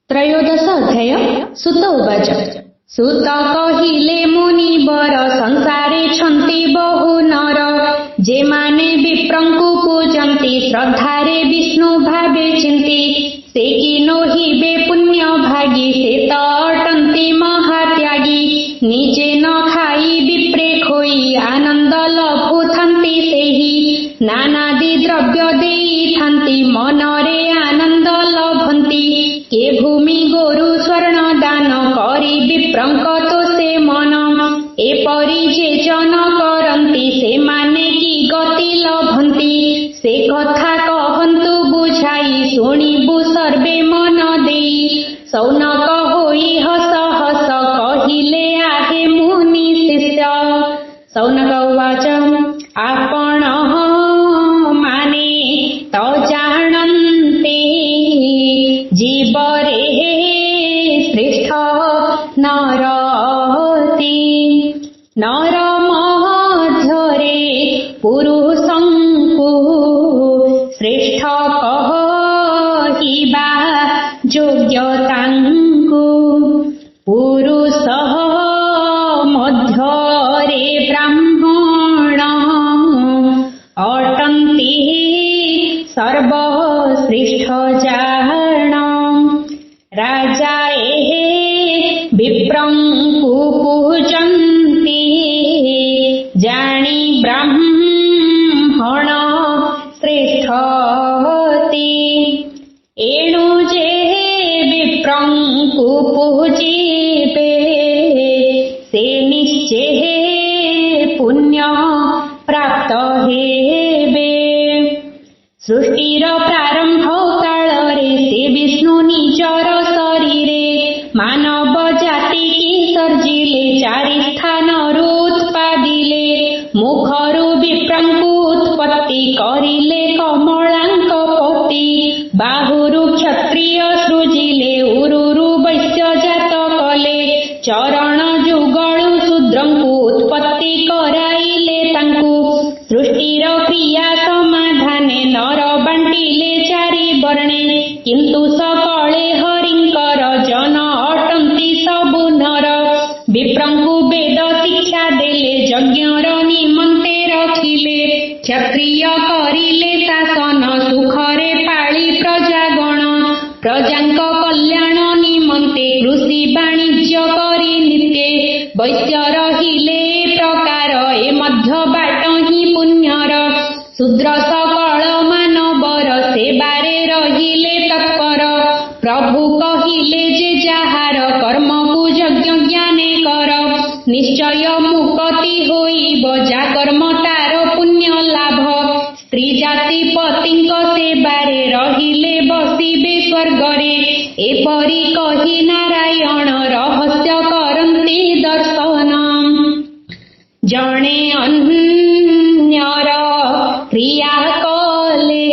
त्रयोदश अध्याय सुत उवाच सुत कहिले मुनिवर संसारे छन्ति बहु नर जे माने विप्रंकु पूजन्ति श्रद्धारे विष्णु भावे चिन्ति से कि नोहिबे पुण्य भागी से त अटन्ति महात्यागी निजे न खाई विप्रे खोई आनंद लभुथन्ति सेहि नानादि द्रव्य देइथन्ति मनरे आनंद लभन्ति के भूमि गोरु स्वर्ण दान करी विप्रंक तो से मन एपरि जे जन करन्ति से माने कि गति लभन्ति से कथा कहन्तु बुझाई शुणिबु सर्वे मन देई सौनक होई हस हस कहिले आहे मुनि शिष्य सौनक उवाच आपण माने तो जानन्ते जीवरे श्रेष्ठ नरति नर मध्यरे पुरुषंकु श्रेष्ठ कहिबा योग्यतांकु पुरुष मध्यरे ब्राह्मण अटन्ति सर्वश्रेष्ठ जान राजा विप्रंकु पूजन्ति जानी ब्राह्मण श्रेष्ठति एणु जे विप्रंकु पूजिबे से निश्चय पुण्य प्राप्त हेबे सृष्टिर प्रारंभ कालरे से विष्णु निजर शरीरे मानव जाति की सर्जिले चारि स्थानरु उत्पादिले मुखरु विप्रंकु उत्पत्ति करिले कमलांक पति बाहुरु क्षत्रिय सृजिले उरुरु वैश्य जात कले चरण जुगलु शूद्रंकु उत्पत्ति कराइले तांकु सृष्टिर क्रिया समाधाने नर बांटिले चारि वर्णे किंतु सकले हरिंकर जन अटंती सबु नर विप्रंकु वेद शिक्षा देले यज्ञर निमंते रखिले क्षत्रिय करिले शासन सुखरे पाळी प्रजागण प्रजांक कल्याण निमंते कृषि वाणिज्य करी नित्ये वैश्य रहिले प्रकार ए मध्य बाट ही पुण्यर शूद्र सकल मानवर सेवारे रहिले तत्पर प्रभु कहिले जे जाहार कर्म को यज्ञ ज्ञाने कर निश्चय मुक्ति होइब जा कर्म तार पुण्य लाभ स्त्री जाति पतिंक सेवारे रहिले बसिबे स्वर्गरे एपरि कहि नारायण रहस्य करन्ति दर्शन जणे अन्यर क्रिया कले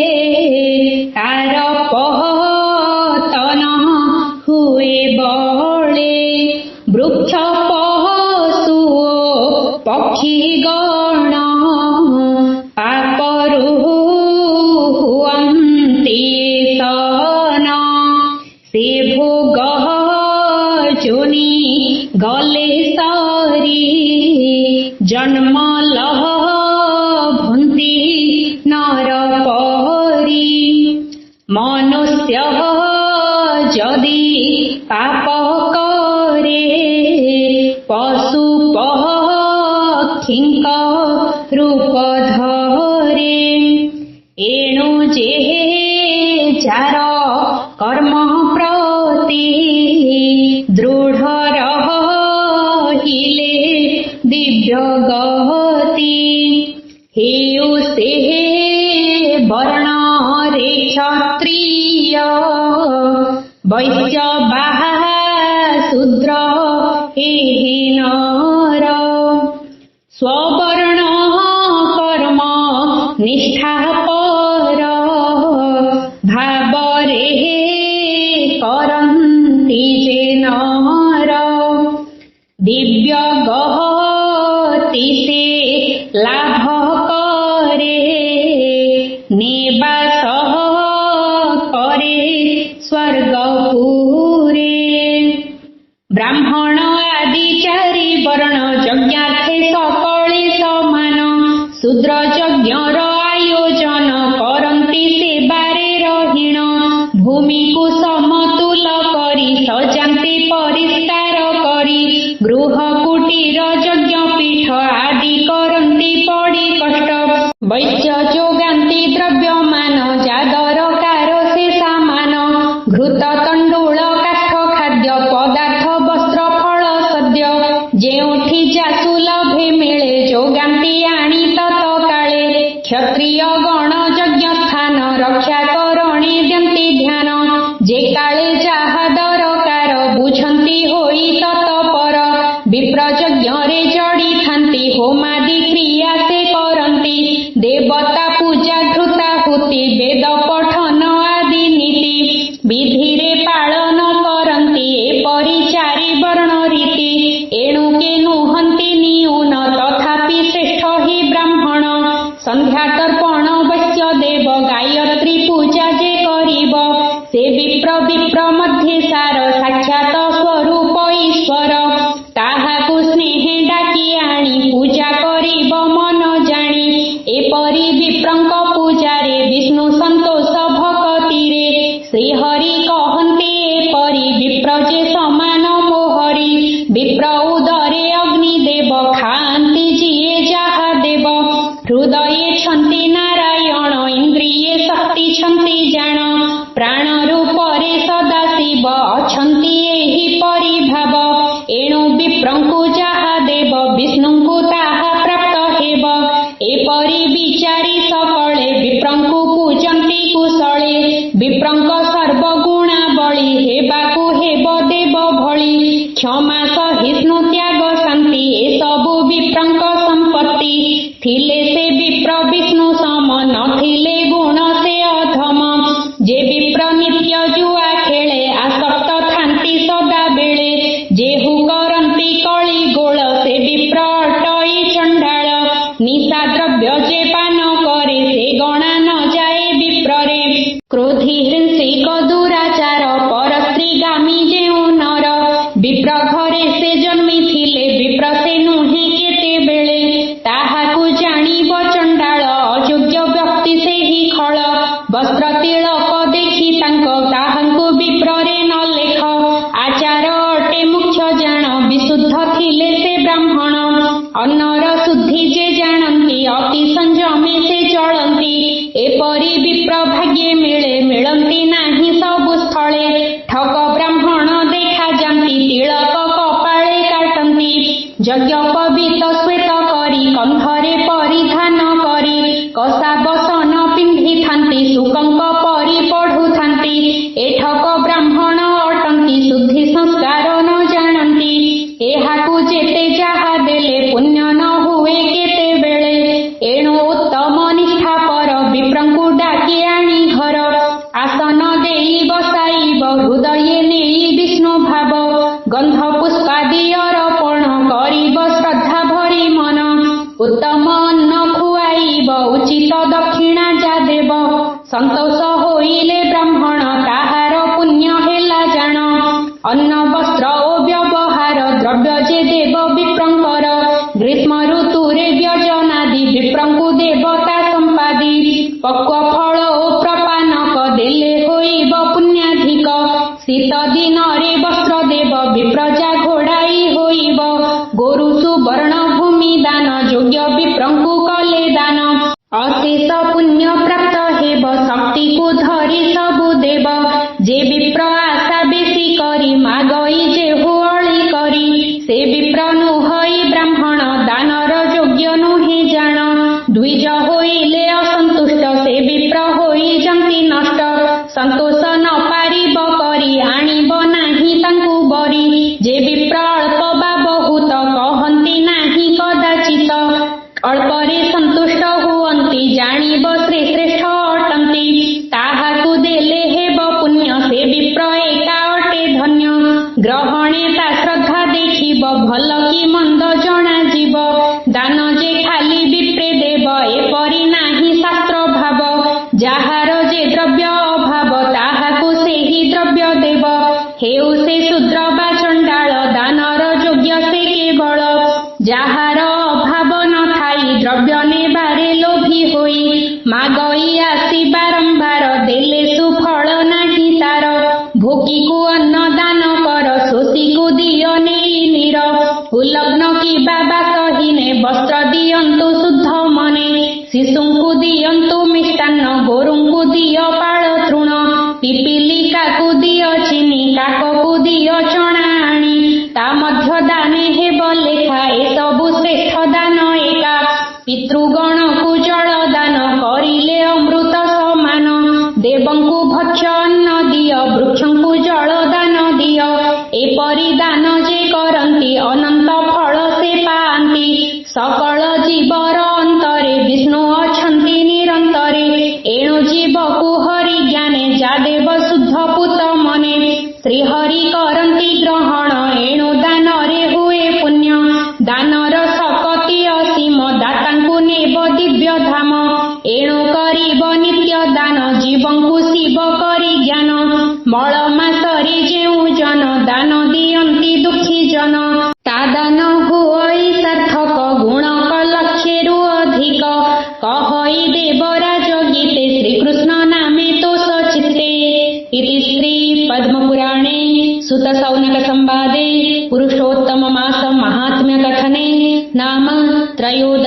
तार पतन हुए बळे वृक्ष पशु पक्षी गण पापरु हुअन्ति सन से भोग जोनि गले सारी जन्म लभन्ति नर परि मनुष्य यदि पाप करे पशु पक्षींक रूप धरे एणु जे जार कर्म प्रति दृढ़ रहिले दिव्य गति हेयु से वर्ण रे क्षत्रिय वैश्य बाहा शूद्र एहि नर स्ववर्ण कर्म निष्ठा पर भावरे करन्ति जे नर दिव्य गति से लाभ करे निवास करे स्वर्गपुरी ତାହା ଦରକାର ବୁଝନ୍ତି ହୋଇ ତତ୍ପର। ବିପ୍ର ଯଜ୍ଞରେ ଜଡ଼ିଥାନ୍ତି ହୋମାଦି କ୍ରିୟା ସେ କରନ୍ତି। ଦେବତା ପୂଜା ଘୃତାହୁତି ବେଦ ପଠନ ଆଦି ନୀତି ବିଧିରେ ପାଳନ କରନ୍ତି ଏପରି ଚାରି ବର୍ଣ୍ଣ ରୀତି। ଏଣୁ କେ ନୁହନ୍ତି ନ୍ୟୁନ ତଥାପି ଶ୍ରେଷ୍ଠ ହି ବ୍ରାହ୍ମଣ। ସନ୍ଧ୍ୟା ତର୍ପଣ ବୈଶ୍ୟ ଦେବ ଗାୟତ୍ରୀ ପୂଜା ଯେ କରିବ ସେ ବିପ୍ର ମଧ୍ୟ ସାର ସାକ୍ଷାତ ସ୍ୱରୂପ ଈଶ୍ୱର। ତାହାକୁ ସ୍ନେହେ ଡାକି ଆଣି ପୂଜା କରିବ ମନ ଜାଣି। ଏପରି ବିପ୍ରଙ୍କ ପୂଜାରେ ବିଷ୍ଣୁ ସନ୍ତୋଷ ଭକତିରେ। ଶ୍ରୀହରି କହନ୍ତି ଏପରି ବିପ୍ର ଯେ ସମାନ ମୋହରି। ବିପ୍ର ଉଦରେ ଅଗ୍ନି ଦେବ ଖାଆନ୍ତି ଯିଏ ଯାହା ଦେବ। ହୃଦୟେ ଛନ୍ତି ନାରାୟଣ ଇନ୍ଦ୍ରିये ଶକ୍ତି ଛନ୍ତି ଜାଣ। ପ୍ରାଣ ରୂପରେ ସଦାଶିବ ଅଛନ୍ତି ଏହିପରି ଭାବ। ଏଣୁ ବିପ୍ରଙ୍କୁ ଯାହା ଦେବ ବିଷ୍ଣୁଙ୍କୁ ତାହା ପ୍ରାପ୍ତ ହେବ। ଏପରି ବିଚାରି ସକଳେ ବିପ୍ରଙ୍କୁ ପୂଜନ୍ତି କୁଶଳେ। ବିପ୍ରଙ୍କ ସର୍ବଗୁଣାବଳୀ ହେବାକୁ ହେବ ଦେବ ଭଳି। କ୍ଷମା ସହିଷ୍ଣୁ ତ୍ୟାଗ ଶାନ୍ତି ଏସବୁ ବିପ୍ରଙ୍କ ସମ୍ପତ୍ତି। ଥିଲେ ସେ ବିପ୍ର ବିଷ୍ଣୁ ସମ ନଥିଲେ ଗୁଣ ସେ ଅଧମ। ଯେ ବିପ୍ର ନିତ୍ୟ ଜୁଆ ଖେଳେ ଆସକ୍ତ ଥାନ୍ତି ସଦାବେଳେ। ଯେହୁ କରନ୍ତି କଳି ଗୋଳ ସେ ବିପ୍ର ଅଟଇ ଚଣ୍ଡାଳ। ନିଶା ଦ୍ରବ୍ୟ ଯେ ପାନ କରେ ସେ ଗଣା ନ ଯାଏ ବିପ୍ରରେ। କ୍ରୋଧୀ ହିଂସିକ ଦୁରାଚାର ପରସ୍ତ୍ରୀଗାମୀ ଯେଉଁ ନର। ବିପ୍ର ଘରେ ସେ ଜନ୍ମିଥିଲେ ବିପ୍ର ସେ ନୁହେଁ କେତେବେଳେ। ତାହାକୁ ଜାଣିବ ଚଣ୍ଡାଳ ଅଯୋଗ୍ୟ ବ୍ୟକ୍ତି ସେହି ଖଳ। ବସ୍ତ୍ର ତିଳକ ଦେଖି ତାଙ୍କ ତାହାଙ୍କୁ ବିପ୍ରରେ ନ ଲେଖ। ଆଚାର ଅଟେ ମୁଖ୍ୟ ଜାଣ ବିଶୁଦ୍ଧ ଥିଲେ ସେ ବ୍ରାହ୍ମଣ। ଅନ୍ନର ଶୁଦ୍ଧି ଯେ ଜାଣନ୍ତି ଅତି ସଂଯମେ ସେ ଚଳନ୍ତି। ଏପରି ବିପ୍ର ଭାଗ୍ୟେ ମିଳେ ମିଳନ୍ତି ନାହିଁ ସବୁ ସ୍ଥଳେ। ଠକ ବ୍ରାହ୍ମଣ ଦେଖାଯାନ୍ତି ତିଳକ କପାଳେ କାଟନ୍ତି। ଯଜ୍ଞ ପବିତ ଶ୍ଵେତ କରି କଣ୍ଠରେ ପରିଧାନ କରି କଷା ବସନ ପିନ୍ଧିଥାନ୍ତି ଶୁକଙ୍କ ପରି ପଢୁଥାନ୍ତି। ଏ ଠକ ବ୍ରାହ୍ମଣ ଅଟନ୍ତି ଶୁଦ୍ଧି ସଂସ୍କାର ନ ଜାଣନ୍ତି। ଏହାକୁ ଯେତେ ଯାହା ଦେଲେ ପୁଣ୍ୟ ନ ହୁଏ କେତେବେଳେ। ଏଣୁ ଉତ୍ତମ ନିଷ୍ଠାପର ବିପ୍ରଙ୍କୁ ଡାକି ଆଣି ଘର। ଆସନ ଦେଇ ବସାଇବ ହୃଦୟେ ନେଇ ବିଷ୍ଣୁ ଭାବ। ଗନ୍ଧ ପୁଷ୍ପାଦି ଅର୍ପଣ କରିବ ଶ୍ରଦ୍ଧା ଭରି ମନ। ଉତ୍ତମ ଅନ୍ନ ଖୁଆଇବ ଉଚିତ ଦକ୍ଷିଣା ଯା ଦେବ। ସନ୍ତୋଷ ହୋଇଲେ ବ୍ରାହ୍ମଣ ତାହାର ପୁଣ୍ୟ ହେଲା ଜାଣ। ଅନ୍ନ ବସ୍ତ୍ର ଓ ବ୍ୟବହାର ଦ୍ରବ୍ୟ ଯେ ଦେବ ବିପ୍ରଙ୍କର। ଗ୍ରୀଷ୍ମ ଋତୁରେ ବ୍ୟଜନାଦି ବିପ୍ରଙ୍କୁ ଦେବତା ସମ୍ପାଦି। ପକ୍ୱ ଫଳ ଓ ପ୍ରପାନକ ଦେଲେ ହୋଇବ ପୁଣ୍ୟାଧିକ। ଶୀତ ଦିନରେ ବସ୍ତ୍ର ଦେବ ବିପ୍ରଜା ଘୋଡ଼ାଇ ହୋଇବ। ଗୋରୁ ସୁବର୍ଣ୍ଣ ଭୂମି ଦାନ ଯୋଗ୍ୟ ବିପ୍ରଙ୍କୁ କଲେ ଦାନ। ଅଶେଷ ପୁଣ୍ୟ ପ୍ରାପ୍ତ ହେବ ଶକ୍ତିକୁ ଧରି ସବୁ ଦେବ। ଯେ ବିପ୍ର ଆଶା ବେଶୀ କରି ମାଗଇ ଯେହୁ ଅଳି କରି। ସେ ବିପ୍ର ନୁହଇ ବ୍ରାହ୍ମଣ ଦାନର ଯୋଗ୍ୟ ନୁହେଁ ଜାଣ। ଦ୍ୱିଜ ହୋଇଲେ ଅସନ୍ତୁଷ୍ଟ ସେ ବିପ୍ର ହୋଇଛନ୍ତି ନଷ୍ଟ। ସନ୍ତୋଷ ନ ପାରିବ କରି ଆଣିବ ନାହିଁ ତାଙ୍କୁ ବରି। ଯେ ବିପ୍ର ଅଳ୍ପ ବା ବହୁତ କହନ୍ତି ନାହିଁ କଦାଚିତ। ଅଳ୍ପରେ ସନ୍ତୁଷ୍ଟ ହୁଅନ୍ତି ଜାଣିବ ସେ ଶ୍ରେଷ୍ଠ ଅଟନ୍ତି। ତାହାକୁ ଦେଲେ ହେବ ପୁଣ୍ୟ ସେ ବିପ୍ର ଏକା ଅଟେ ଧନ୍ୟ। ଗ୍ରହଣେ ତା ଶ୍ରଦ୍ଧା ଦେଖିବ ଭଲ କି ମନ୍ଦ ଜଣାଯିବ। ଦାନ ଯେ ଖାଲି ବିପ୍ରେ ଦେବ ଏପରି ନାହିଁ ଶାସ୍ତ୍ର ଭାବ। ଯାହାର ଯେ ଦ୍ରବ୍ୟ ଅଭାବ ତାହାକୁ ସେହି ଦ୍ରବ୍ୟ ଦେବ। ହେଉ ସେ ଶୂଦ୍ର ବା ଚଣ୍ଡାଳ ଦାନର ଯୋଗ୍ୟ ସେ କେବଳ। ଯାହାର ଅଭାବ ନ ଥାଇ ଦ୍ରବ୍ୟ ନେବାରେ ଲୋଭୀ ହୋଇ। ମାଗଇ ଆସି ବାରମ୍ବାର ଦେଲେ ସୁଫଳ ନାହିଁ ତାର। ଭୋକିକୁ ଅନ୍ନ ଦାନ କର ଶୋଷୀକୁ ଦିଅ ନେଇ ନିର। ଉଲଗ୍ନ କି ବାବା ସହିନେ ବସ୍ତ୍ର ଦିଅନ୍ତୁ ଶୁଦ୍ଧ ମନେ। ଶିଶୁଙ୍କୁ ଦିଅନ୍ତୁ ମିଷ୍ଟାନ୍ନ ଗୋରୁଙ୍କୁ ଦିଅ ପାଳ ତୃଣ। ପିପିଲିକାକୁ ଦିଅ ଚିନି କାକକୁ ଦିଅ ଚଣା ଆଣି। ତା ମଧ୍ୟ ଦାନେ ହେବ ଲେଖା ଏସବୁ ଶ୍ରେଷ୍ଠ ଦାନ ଏକା। ପିତୃଗଣକୁ ଜଳ ଦାନ କରିଲେ ଅମୃତ ସମାନ। ଦେବଙ୍କୁ ଭକ୍ଷ୍ୟ ଅନ୍ନ ଦିଅ ବୃକ୍ଷଙ୍କୁ ଜଳ ଦାନ धरी करंती ग्रहण एणु दान रे हुए पुण्य दानर शक्ति असीम दातांकु नेब दिव्य धाम एणु करिब नित्य दान जीवंकु शिव करी ज्ञान मळ मासरे जेउ जन दान दियंती दुखी जन ता दान हुई सार्थक गुणक लक्षेरु अधिक कहई देवराज गीते श्रीकृष्ण नामे तोष चित्ते इति श्री पद्मपुराणे सुत सौनक संवादे पुरुषोत्तम मास महात्म्य कथने नाम त्रयोदश